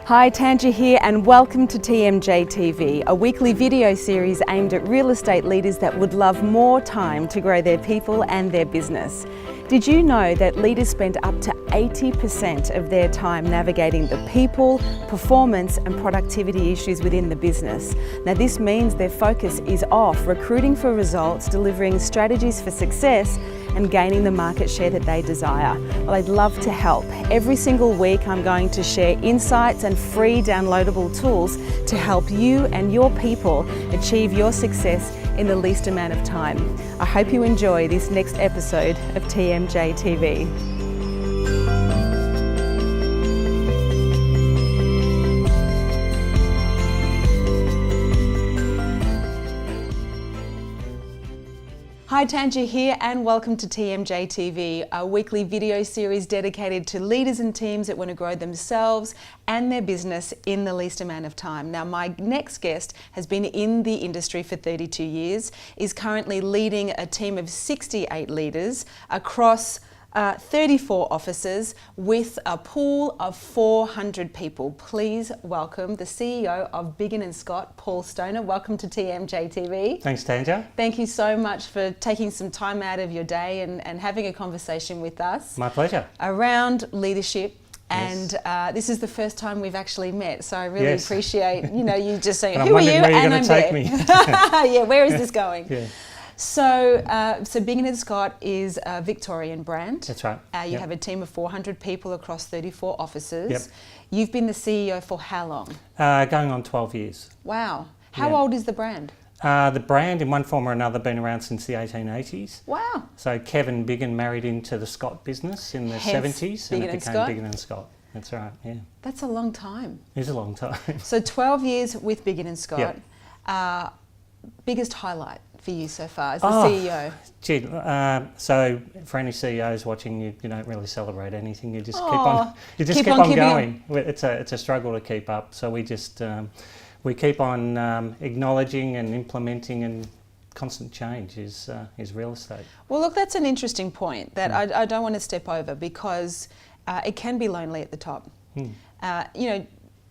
Hi, Tanja here and welcome to TMJ TV, a weekly video series aimed at real estate leaders that would love more time to grow their people and their business. Did you know that leaders spend up to 80% of their time navigating the people, performance and productivity issues within the business? Now this means their focus is off recruiting for results, delivering strategies for success and gaining the market share that they desire. Well, I'd love to help. Every single week I'm going to share insights and free downloadable tools to help you and your people achieve your success in the least amount of time. I hope you enjoy this next episode of TMJ TV. Hi, Tanja here and welcome to TMJ TV, a weekly video series dedicated to leaders and teams that want to grow themselves and their business in the least amount of time. Now, my next guest has been in the industry for 32 years, is currently leading a team of 68 leaders across 34 offices with a pool of 400 people. Please welcome the CEO of Biggin Scott, Paul Stoner. Welcome to TMJ TV. Thanks, Tanja. Thank you so much for taking some time out of your day and having a conversation with us. My pleasure. Around leadership. Yes. And this is the first time we've actually met, so I really Yes. appreciate you just saying, And who I'm are you? wondering where And you're I'm going to there. take me. Yeah, where is this going? Yeah. So Biggin Scott is a Victorian brand. That's right. You Yep. have a team of 400 people across 34 offices. Yep. You've been the CEO for how long? Going on 12 years. Wow. How Yeah. old is the brand? The brand, in one form or another, been around since the 1880s. Wow. So Kevin Biggin married into the Scott business in the Hence 70s, and it Biggin became Scott? Biggin Scott. That's right. Yeah, That's a long time. it's a long time. So 12 years with Biggin Scott. Yep. Biggest highlight for you so far as the CEO? Gee, so for any CEOs watching, you don't really celebrate anything. You just keep on keeping going. It's a struggle to keep up. So we just we keep on acknowledging and implementing, and constant change is real estate. Well, look, that's an interesting point that I don't want to step over, because it can be lonely at the top.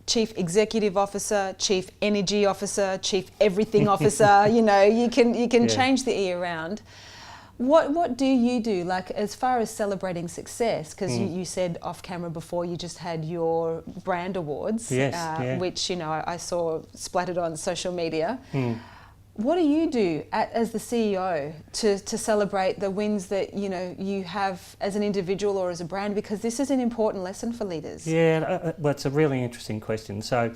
Chief Executive Officer, Chief Energy Officer, Chief Everything Officer, you can change the E around. What do you do, like as far as celebrating success? Because you said off camera before you just had your brand awards, which I saw splattered on social media. What do you do as the CEO to celebrate the wins that you have as an individual or as a brand? Because this is an important lesson for leaders. Yeah, well, it's a really interesting question. So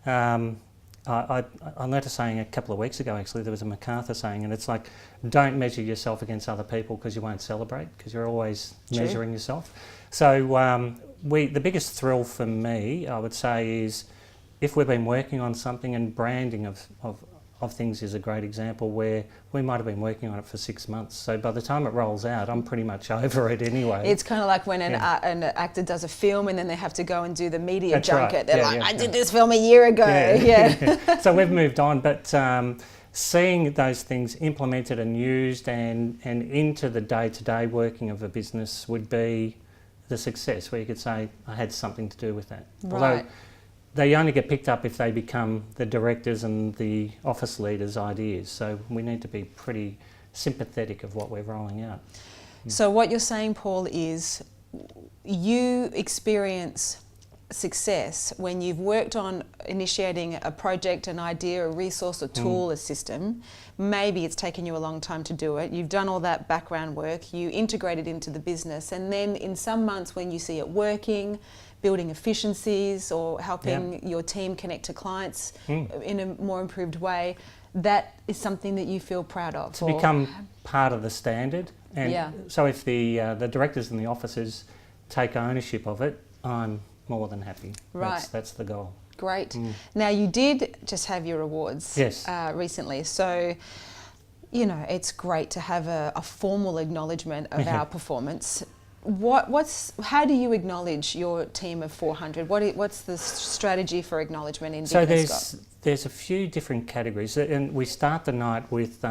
I learnt a saying a couple of weeks ago, actually. There was a MacArthur saying, and it's like, don't measure yourself against other people because you won't celebrate, because you're always measuring yourself. So the biggest thrill for me, I would say, is if we've been working on something, and branding of things is a great example, where we might have been working on it for 6 months. So by the time it rolls out, I'm pretty much over it anyway. It's kind of like when an actor does a film and then they have to go and do the media That's junket. right. They're I did this film a year ago. Yeah. So we've moved on, but seeing those things implemented and used and into the day-to-day working of a business would be the success, where you could say, I had something to do with that. Right. Although they only get picked up if they become the directors and the office leaders' ideas. So we need to be pretty sympathetic of what we're rolling out. So what you're saying, Paul, is you experience success when you've worked on initiating a project, an idea, a resource, a tool, a system. Maybe it's taken you a long time to do it. You've done all that background work. You integrate it into the business. And then in some months when you see it working, building efficiencies or helping your team connect to clients in a more improved way, that is something that you feel proud of. To become part of the standard. And so if the directors and the officers take ownership of it, I'm more than happy. Right. That's the goal. Great. Now, you did just have your awards recently. So, it's great to have a formal acknowledgement of our performance. How do you acknowledge your team of 400? What's the strategy for acknowledgement in Biggin Scott? There's a few different categories, and we start the night with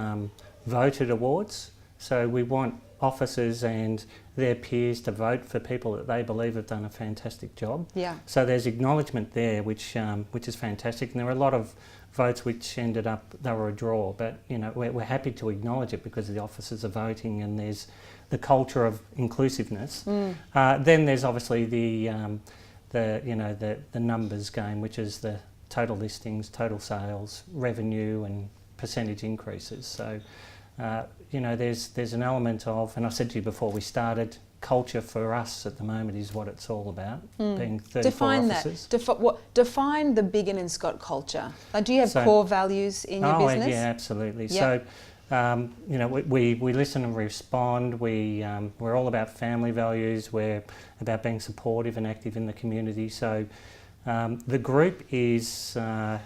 voted awards. So we want officers and their peers to vote for people that they believe have done a fantastic job. Yeah. So there's acknowledgement there, which is fantastic. And there were a lot of votes which ended up, they were a draw, but we're happy to acknowledge it because the officers are voting and there's the culture of inclusiveness. Then there's obviously the numbers game, which is the total listings, total sales, revenue and percentage increases. So there's an element of, and I said to you before we started, culture for us at the moment is what it's all about, being 34 Define officers. that. Define the Biggin Scott culture. Do you have core values in your business? Yeah, absolutely. Yep. So, we listen and respond. We're all about family values. We're about being supportive and active in the community. So, the group is, our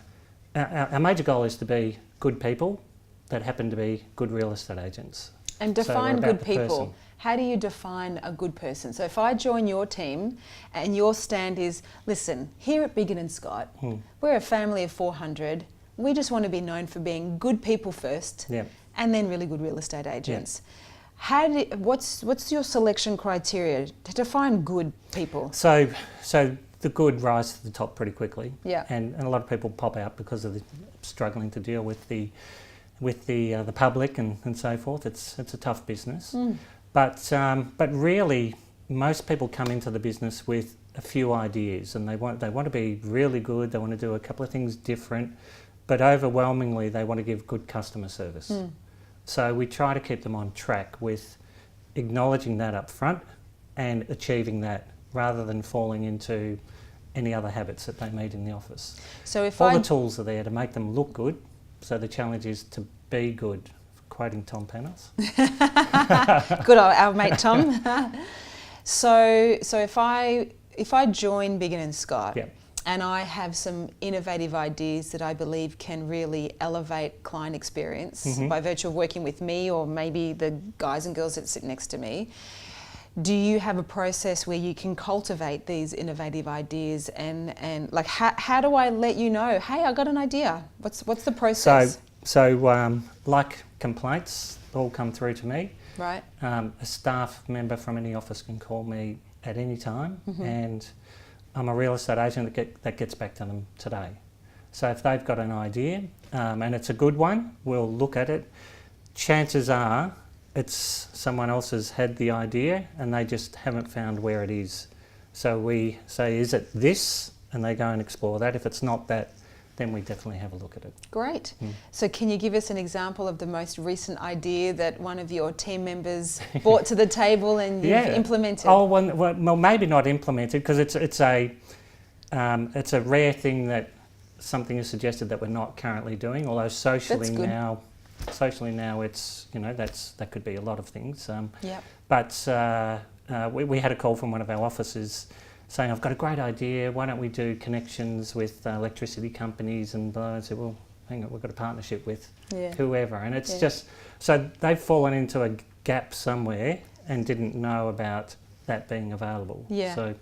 major goal is to be good people that happen to be good real estate agents. And define good people. Person. How do you define a good person? So if I join your team and your stand is, listen, here at Biggin Scott, we're a family of 400. We just want to be known for being good people first, and then really good real estate agents. What's your selection criteria to define good people? So the good rise to the top pretty quickly. Yeah. And a lot of people pop out because of struggling to deal with the public and so forth. It's a tough business. But really, most people come into the business with a few ideas, and they want to be really good. They want to do a couple of things different, but overwhelmingly they want to give good customer service. So we try to keep them on track with acknowledging that up front and achieving that, rather than falling into any other habits that they meet in the office. So if all the tools are there to make them look good. So the challenge is to be good. Quoting Tom Panos. Good old our mate Tom. So if I join Biggin Scott, and I have some innovative ideas that I believe can really elevate client experience by virtue of working with me or maybe the guys and girls that sit next to me, do you have a process where you can cultivate these innovative ideas and like how do I let you know, hey, I got an idea? What's the process? So like complaints all come through to me. Right. A staff member from any office can call me at any time, and I'm a real estate agent that gets back to them today. So if they've got an idea and it's a good one, we'll look at it. Chances are it's someone else has had the idea and they just haven't found where it is. So we say, is it this? And they go and explore that. If it's not that, then we definitely have a look at it. Great. So can you give us an example of the most recent idea that one of your team members brought to the table and you've implemented? Oh, well, maybe not implemented, because it's a rare thing that something is suggested that we're not currently doing. Although socially now it's that could be a lot of things. But we had a call from one of our officers saying, I've got a great idea, why don't we do connections with electricity companies? And I said, well, hang on, we've got a partnership with whoever. And it's just, so they've fallen into a gap somewhere and didn't know about that being available. So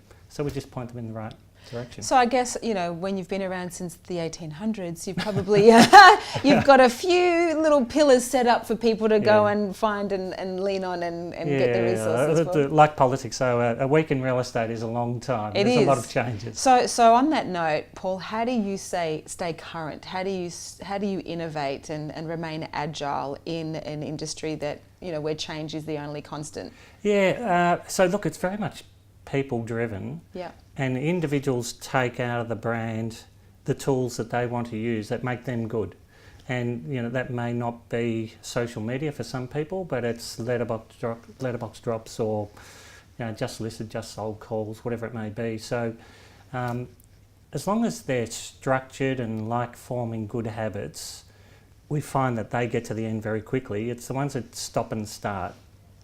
we just point them in the right direction. So I guess, when you've been around since the 1800s, you've probably, you've got a few little pillars set up for people to go and find and lean on and get the resources. Like politics, so a week in real estate is a long time. There's a lot of changes. So on that note, Paul, how do you stay current? How do you innovate and remain agile in an industry that, where change is the only constant? So look, it's very much people driven. And individuals take out of the brand the tools that they want to use that make them good. And that may not be social media for some people, but it's letterbox drops or just listed, just sold calls, whatever it may be. So as long as they're structured and like forming good habits, we find that they get to the end very quickly. It's the ones that stop and start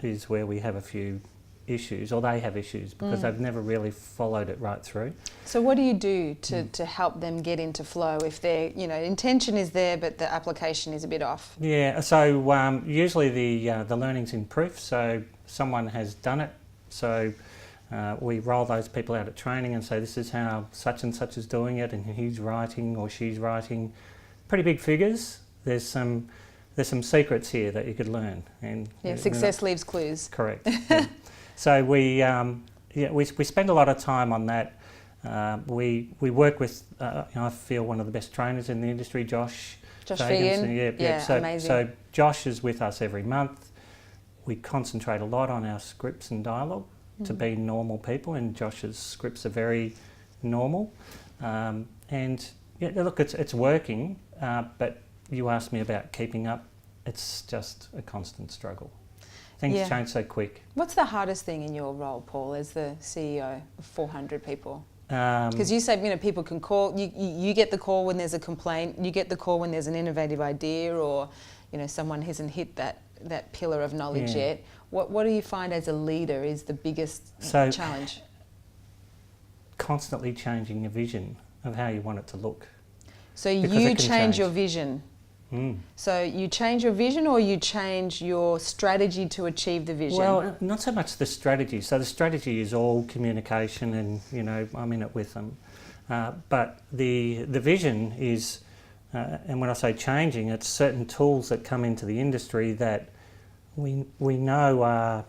is where we have a few issues, or they have issues because they've never really followed it right through. So what do you do to help them get into flow if their intention is there but the application is a bit off? So usually the learning's in proof, so someone has done it, so we roll those people out at training and say this is how such and such is doing it, and he's writing or she's writing pretty big figures. There's some there's some secrets here that you could learn. And success leaves clues. Correct. Yeah. So we spend a lot of time on that. We work with I feel one of the best trainers in the industry, Josh Biggin. Amazing. So Josh is with us every month. We concentrate a lot on our scripts and dialogue to be normal people, and Josh's scripts are very normal. And look, it's working, but you asked me about keeping up. It's just a constant struggle. Things change so quick. What's the hardest thing in your role, Paul, as the CEO of 400 people? Because you say, people can call, you get the call when there's a complaint, you get the call when there's an innovative idea, or, someone hasn't hit that pillar of knowledge yet. What do you find as a leader is the biggest challenge? Constantly changing your vision of how you want it to look. So you change your vision. So you change your vision, or you change your strategy to achieve the vision? Well, not so much the strategy. So the strategy is all communication, and I'm in it with them. But the vision is, and when I say changing, it's certain tools that come into the industry that we know are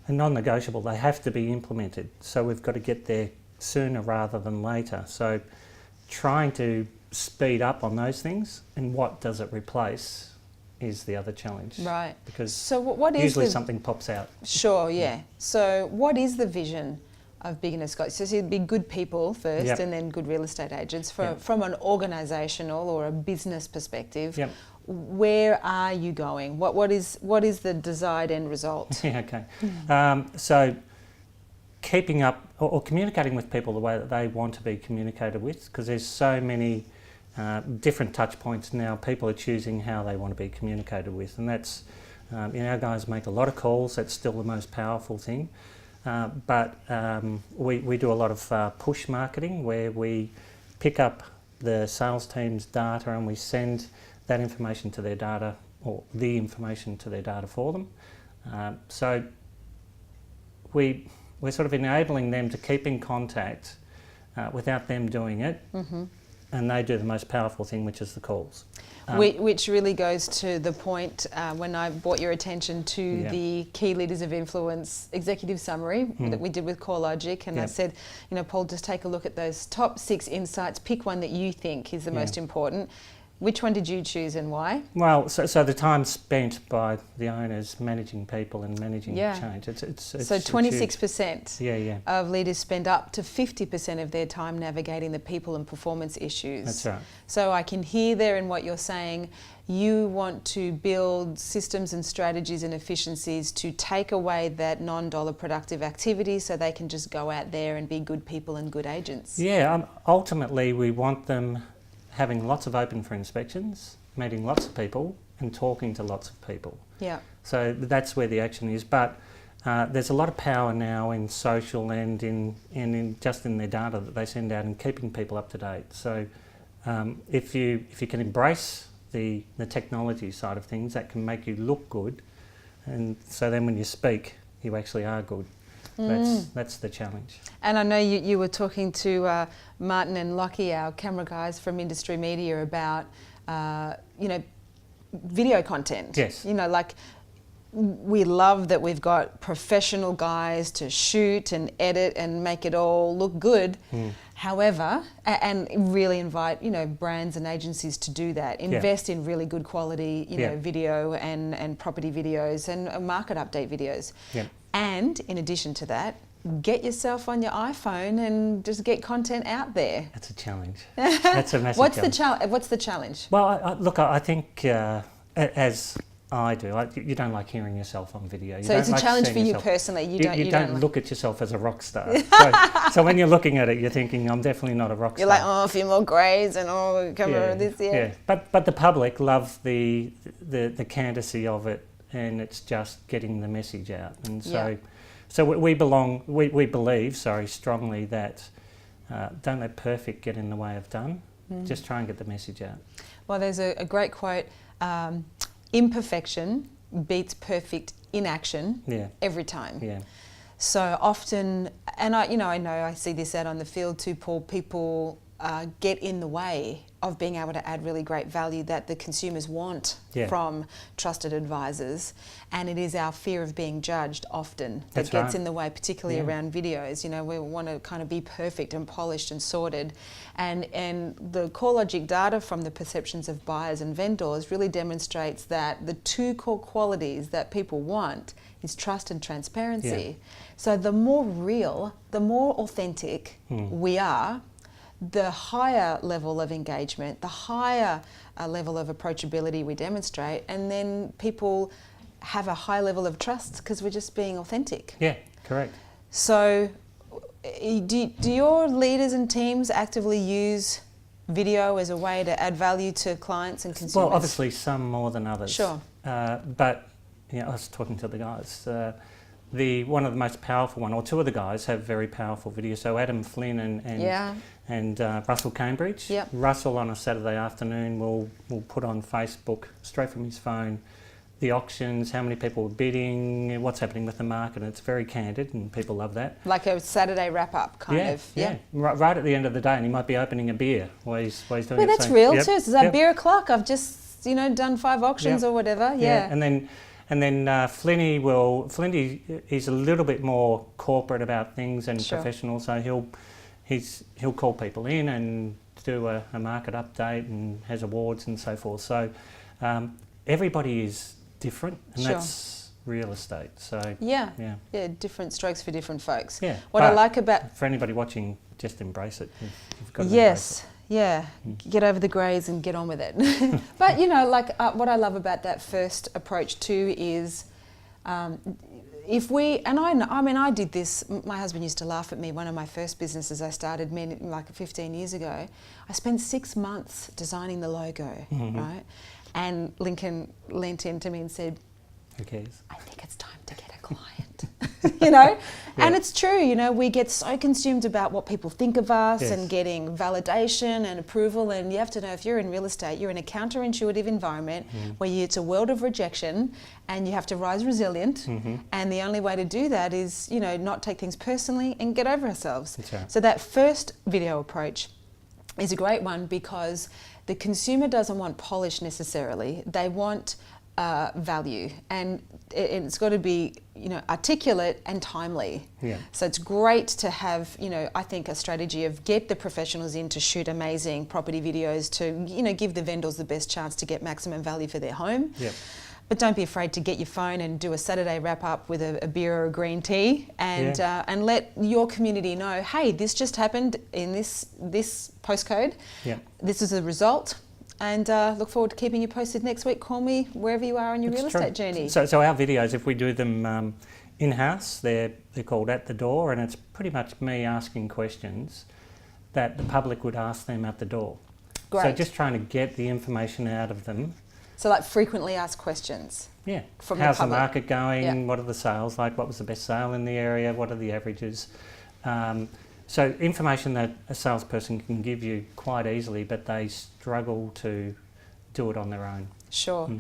non-negotiable. They have to be implemented. So we've got to get there sooner rather than later. So trying to speed up on those things, and what does it replace is the other challenge. Right. Because what is usually something pops out. Sure, yeah. So what is the vision of Biggin Scott? So it'd be good people first, and then good real estate agents. From an organisational or a business perspective, where are you going? What is the desired end result? Okay. So keeping up or communicating with people the way that they want to be communicated with, because there's so many different touch points now. People are choosing how they want to be communicated with, and that's our guys make a lot of calls. That's still the most powerful thing. But we do a lot of push marketing, where we pick up the sales team's data and we send that information to their data, or the information to their data for them. So we're sort of enabling them to keep in contact without them doing it, and they do the most powerful thing, which is the calls. Which really goes to the point when I brought your attention to the Key Leaders of Influence executive summary that we did with CoreLogic, and I said, Paul, just take a look at those top 6 insights, pick one that you think is the most important. Which one did you choose and why? Well, so the time spent by the owners managing people and managing change. It's so 26% huge. of leaders spend up to 50% of their time navigating the people and performance issues. That's right. So I can hear there in what you're saying, you want to build systems and strategies and efficiencies to take away that non-dollar productive activity so they can just go out there and be good people and good agents. Yeah, ultimately we want them having lots of open for inspections, meeting lots of people and talking to lots of people. Yeah. So that's where the action is. But there's a lot of power now in social and in just in their data that they send out and keeping people up to date. So if you can embrace the technology side of things, that can make you look good, and so then when you speak, you actually are good. That's the challenge. And I know you were talking to Martin and Lockie, our camera guys from Industry Media, about video content. Yes. We love that we've got professional guys to shoot and edit and make it all look good. However, and really invite brands and agencies to do that. Invest in really good quality video and property videos and market update videos. And in addition to that, get yourself on your iPhone and just get content out there. That's a challenge. That's a massive challenge. What's the challenge? Well, I think as I do, you don't like hearing yourself on video. So it's a challenge for you personally. You don't look at yourself as a rock star. So when you're looking at it, you're thinking, I'm definitely not a rock star. You're like, a few more greys and cover this. Yeah. But the public love the candidacy of it, and it's just getting the message out. And so we believe strongly that don't let perfect get in the way of done. Just try and get the message out. Well, there's a great quote, imperfection beats perfect inaction every time. Yeah. So often, and I know I see this out on the field too, Paul, people get in the way of being able to add really great value that the consumers want from trusted advisors. And it is our fear of being judged often that gets in the way, particularly around videos. You know, we want to kind of be perfect and polished and sorted. And the CoreLogic data from the perceptions of buyers and vendors really demonstrates that the two core qualities that people want is trust and transparency. So the more real, the more authentic we are, the higher level of engagement, the higher level of approachability we demonstrate, and then people have a high level of trust because we're just being authentic. Yeah, correct. So do your leaders and teams actively use video as a way to add value to clients and consumers? Well, obviously some more than others. Sure. But you know, I was talking to the guys. One of the most powerful one, or two of the guys, have very powerful videos. So Adam Flynn and Russell Cambridge. Yep. Russell on a Saturday afternoon will put on Facebook straight from his phone the auctions, how many people are bidding, what's happening with the market. And it's very candid, and people love that. Like a Saturday wrap-up kind of. Yeah. Right at the end of the day, and he might be opening a beer while he's doing it. Well, that's real too. It's like beer o'clock. I've just done 5 auctions or whatever. Yeah. And then Flinny is a little bit more corporate about things and professional, so he'll call people in and do a market update and has awards and so forth. So everybody is different, and that's real estate. So different strokes for different folks. Yeah. What I like about for anybody watching, just embrace it. You've got to embrace it. Yeah, get over the greys and get on with it. But you know, like what I love about that first approach too is, if we, and I did this. My husband used to laugh at me. One of my first businesses I started like 15 years ago. I spent 6 months designing the logo, right? And Lincoln leant into me and said, "Who cares? I think it's time to get a client." You know, and it's true. You know, we get so consumed about what people think of us and getting validation and approval. And you have to know, if you're in real estate, you're in a counterintuitive environment where it's a world of rejection, and you have to rise resilient. And the only way to do that is, you know, not take things personally and get over ourselves. That's right. So that first video approach is a great one, because the consumer doesn't want polish necessarily. They want value, and it's got to be, you know, articulate and timely. Yeah. So it's great to have, you know, I think a strategy of get the professionals in to shoot amazing property videos to, you know, give the vendors the best chance to get maximum value for their home. Yep. But don't be afraid to get your phone and do a Saturday wrap up with a beer or a green tea, and let your community know, hey, this just happened in this postcode. Yeah. This is the result. And look forward to keeping you posted next week. Call me wherever you are on your real estate journey. So our videos, if we do them in-house, they're called At the Door, and it's pretty much me asking questions that the public would ask them at the door. Great. So just trying to get the information out of them. So like frequently asked questions. Yeah. From How's the public. The market going? Yeah. What are the sales like? What was the best sale in the area? What are the averages? So information that a salesperson can give you quite easily, but they struggle to do it on their own. Sure.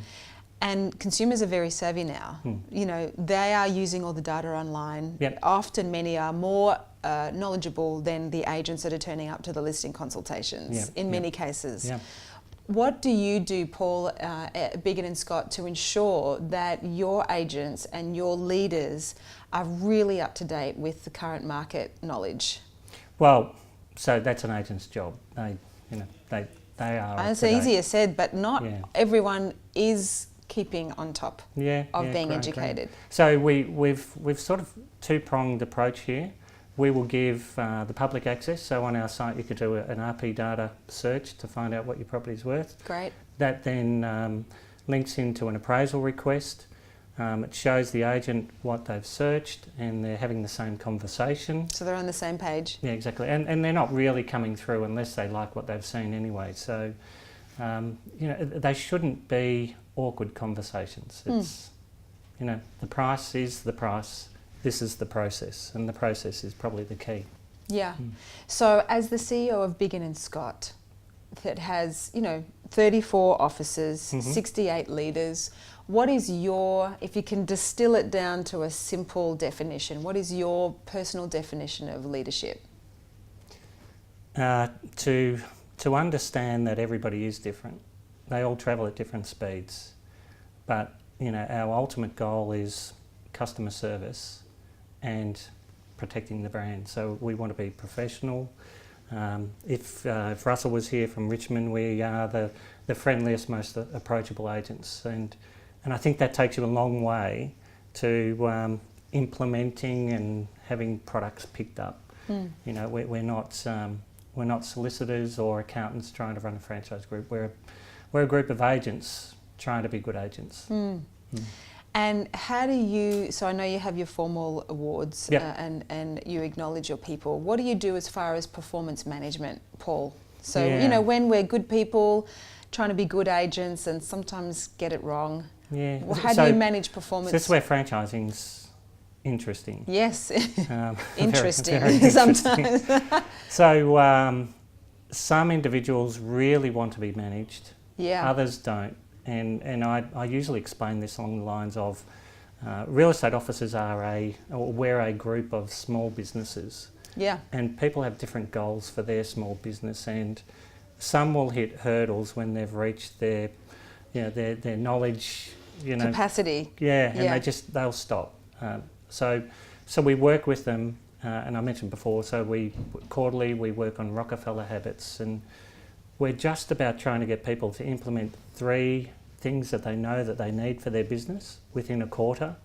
And consumers are very savvy now. You know, they are using all the data online. Yep. Often many are more knowledgeable than the agents that are turning up to the listing consultations in many cases. Yep. What do you do, Paul, at Biggin Scott, to ensure that your agents and your leaders are really up to date with the current market knowledge? Well, so that's an agent's job. They are. It's easier said, but not everyone is keeping on top of being educated. Great. So we've sort of two-pronged approach here. We will give the public access. So on our site, you could do an RP data search to find out what your property is worth. Great. That then links into an appraisal request. It shows the agent what they've searched, and they're having the same conversation. So they're on the same page. Yeah, exactly. And they're not really coming through unless they like what they've seen anyway. So, you know, they shouldn't be awkward conversations. It's, you know, the price is the price. This is the process, and the process is probably the key. Yeah. So as the CEO of Biggin Scott, that has, you know, 34 offices, 68 leaders, what is your, if you can distill it down to a simple definition, what is your personal definition of leadership? To understand that everybody is different. They all travel at different speeds, but our ultimate goal is customer service and protecting the brand. So we want to be professional. If Russell was here from Richmond, we are the friendliest, most approachable agents, and I think that takes you a long way to implementing and having products picked up. We're not solicitors or accountants trying to run a franchise group. We're a group of agents trying to be good agents. And how do you, so I know you have your formal awards. Yep. And you acknowledge your people. What do you do as far as performance management, Paul? So, when we're good people, trying to be good agents and sometimes get it wrong, how do you manage performance? That's where franchising's interesting. Yes, interesting very interesting. sometimes. So some individuals really want to be managed, Yeah. others don't. And I usually explain this along the lines of real estate offices we're a group of small businesses. Yeah. And people have different goals for their small business, and some will hit hurdles when they've reached their knowledge, Capacity. Yeah, and they'll stop. So we work with them, and I mentioned before, so quarterly we work on Rockefeller habits, and we're just about trying to get people to implement 3 things that they know that they need for their business within a quarter.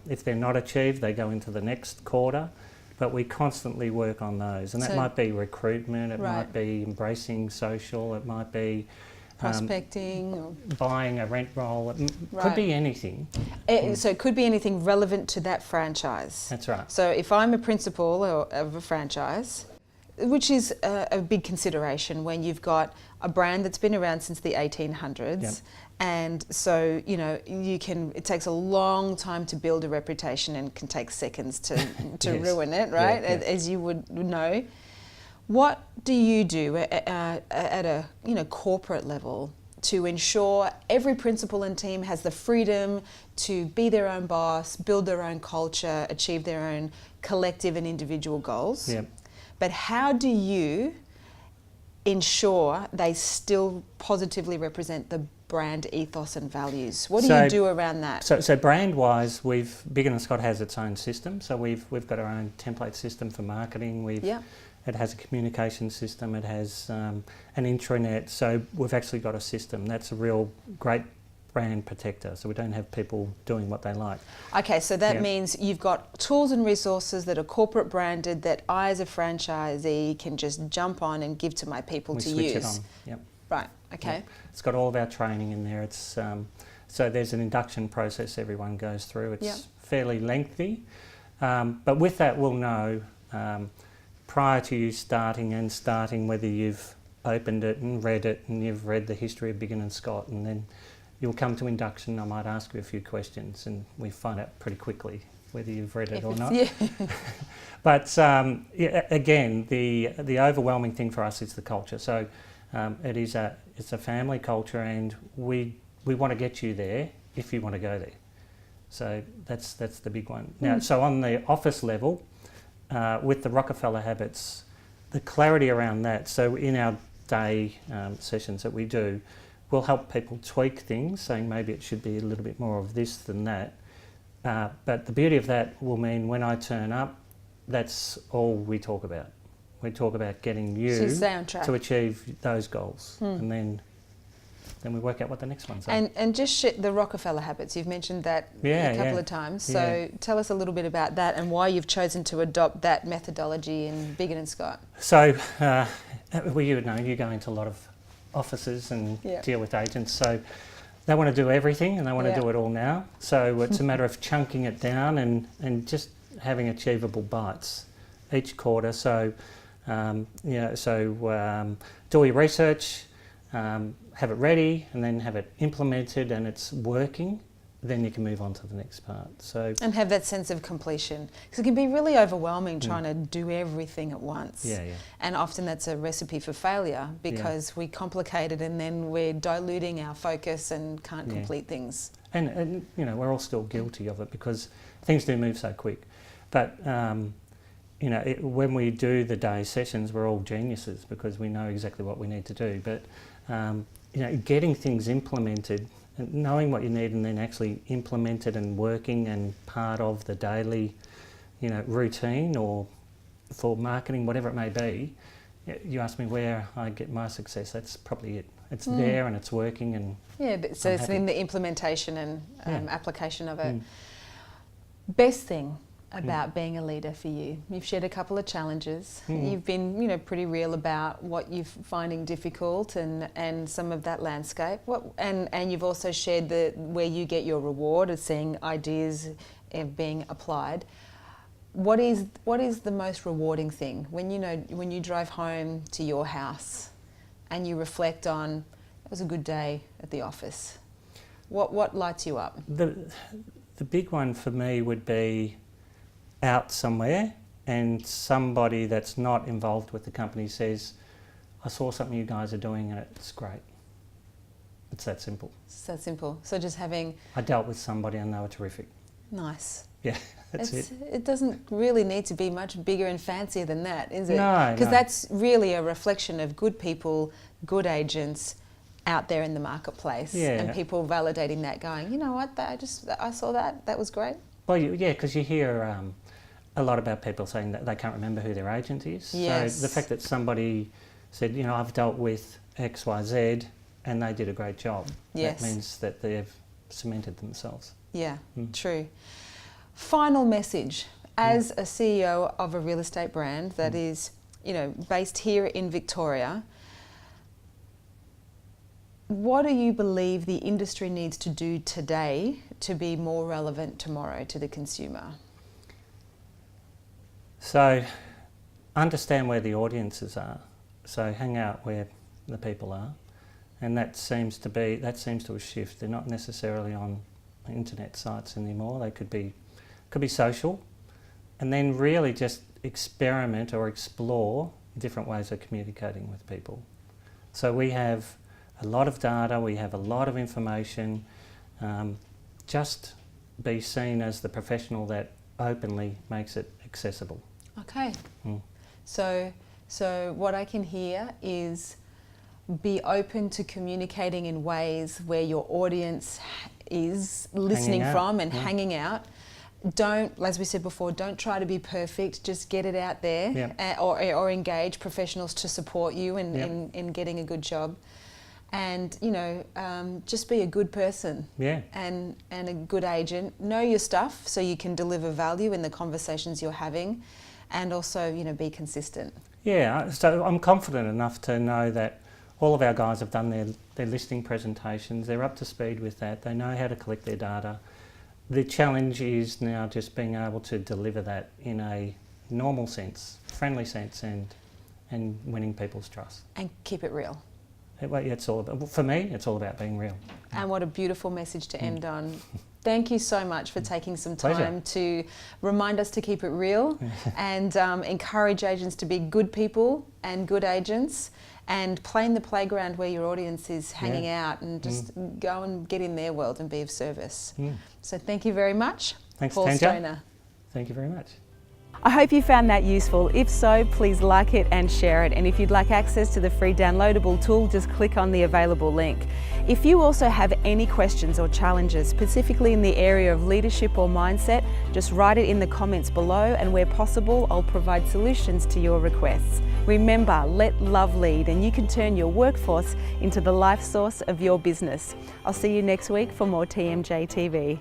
If they're not achieved, they go into the next quarter, but we constantly work on those. And that might be recruitment, it might be embracing social, it might be prospecting, or buying a rent roll, it could be anything. So it could be anything relevant to that franchise. That's right. So if I'm a principal of a franchise, which is a big consideration when you've got a brand that's been around since the 1800s. Yep. And so, it takes a long time to build a reputation and can take seconds to Yes. ruin it, right? Yeah. As you would know. What do you do at a corporate level to ensure every principal and team has the freedom to be their own boss, build their own culture, achieve their own collective and individual goals? Yep. But how do you ensure they still positively represent the brand ethos and values? What do you do around that? So brand-wise, Biggin Scott has its own system. So we've got our own template system for marketing. It has a communication system. It has an intranet. So we've actually got a system. That's a real great brand protector, so we don't have people doing what they like. Okay, so that means you've got tools and resources that are corporate branded that I as a franchisee can just jump on and give to my people to switch use. It on. Yep. Right, okay. Yep. It's got all of our training in there. It's so there's an induction process everyone goes through. It's fairly lengthy, but with that we'll know prior to you starting whether you've opened it and read it and you've read the history of Biggin Scott, and then you'll come to induction. I might ask you a few questions and we find out pretty quickly whether you've read it or not. Yeah. But again, the overwhelming thing for us is the culture. So it's a family culture, and we want to get you there if you want to go there. So that's the big one. Now, so on the office level, with the Rockefeller habits, the clarity around that. So in our day sessions that we do, we'll help people tweak things, saying maybe it should be a little bit more of this than that. But the beauty of that will mean when I turn up, that's all we talk about. We talk about getting you to achieve those goals, and then we work out what the next one's are. And just the Rockefeller habits, you've mentioned that a couple of times. So tell us a little bit about that and why you've chosen to adopt that methodology in Biggin Scott. So, you go into a lot of offices and deal with agents, so they want to do everything and they want to do it all now. So it's a matter of chunking it down and just having achievable bites each quarter. So do your research, have it ready, and then have it implemented and it's working. Then you can move on to the next part. And have that sense of completion, because it can be really overwhelming trying to do everything at once. And often that's a recipe for failure, because we complicate it and then we're diluting our focus and can't complete things. And we're all still guilty of it because things do move so quick. But when we do the day sessions, we're all geniuses because we know exactly what we need to do. But getting things implemented, and knowing what you need, and then actually implemented and working and part of the daily, routine or for marketing, whatever it may be. You ask me where I get my success. That's probably it. It's there and it's working, and so I'm it's happy. in the implementation and application of it. Best thing about being a leader for you? You've shared a couple of challenges. You've been, pretty real about what you're finding difficult and some of that landscape. And you've also shared where you get your reward of seeing ideas being applied. What is the most rewarding thing when you drive home to your house and you reflect on it was a good day at the office? What lights you up? The big one for me would be out somewhere and somebody that's not involved with the company says, I saw something you guys are doing and it's great. It's that simple. It's that simple. So just having... I dealt with somebody and they were terrific. Nice. Yeah, that's it. It doesn't really need to be much bigger and fancier than that, is it? No, because that's really a reflection of good people, good agents out there in the marketplace, and people validating that, going, you know what, I saw that was great. Well, because you hear a lot about people saying that they can't remember who their agent is. Yes. So the fact that somebody said, I've dealt with X, Y, Z, and they did a great job. Yes. That means that they've cemented themselves. Yeah, true. Final message, as a CEO of a real estate brand that is, based here in Victoria, what do you believe the industry needs to do today to be more relevant tomorrow to the consumer? So, understand where the audiences are. So hang out where the people are, and that seems to have shifted. They're not necessarily on internet sites anymore. They could be social, and then really just experiment or explore different ways of communicating with people. So we have a lot of data, we have a lot of information. Just be seen as the professional that openly makes it accessible. Okay. So what I can hear is be open to communicating in ways where your audience is listening from and hanging out. Don't, as we said before, don't try to be perfect, just get it out there, or engage professionals to support you in getting a good job. And just be a good person and a good agent. Know your stuff so you can deliver value in the conversations you're having, and also be consistent. Yeah, so I'm confident enough to know that all of our guys have done their listing presentations. They're up to speed with that. They know how to collect their data. The challenge is now just being able to deliver that in a normal sense, friendly sense, and winning people's trust. And keep it real. It's all about, for me, it's all about being real. And what a beautiful message to end on. Thank you so much for taking some time to remind us to keep it real and encourage agents to be good people and good agents, and play in the playground where your audience is hanging out, and just go and get in their world and be of service. So thank you very much. Thanks, Paul Tanja. Stoner. Thank you very much. I hope you found that useful. If so, please like it and share it. And if you'd like access to the free downloadable tool, just click on the available link. If you also have any questions or challenges, specifically in the area of leadership or mindset, just write it in the comments below, and where possible, I'll provide solutions to your requests. Remember, let love lead, and you can turn your workforce into the life source of your business. I'll see you next week for more TMJ TV.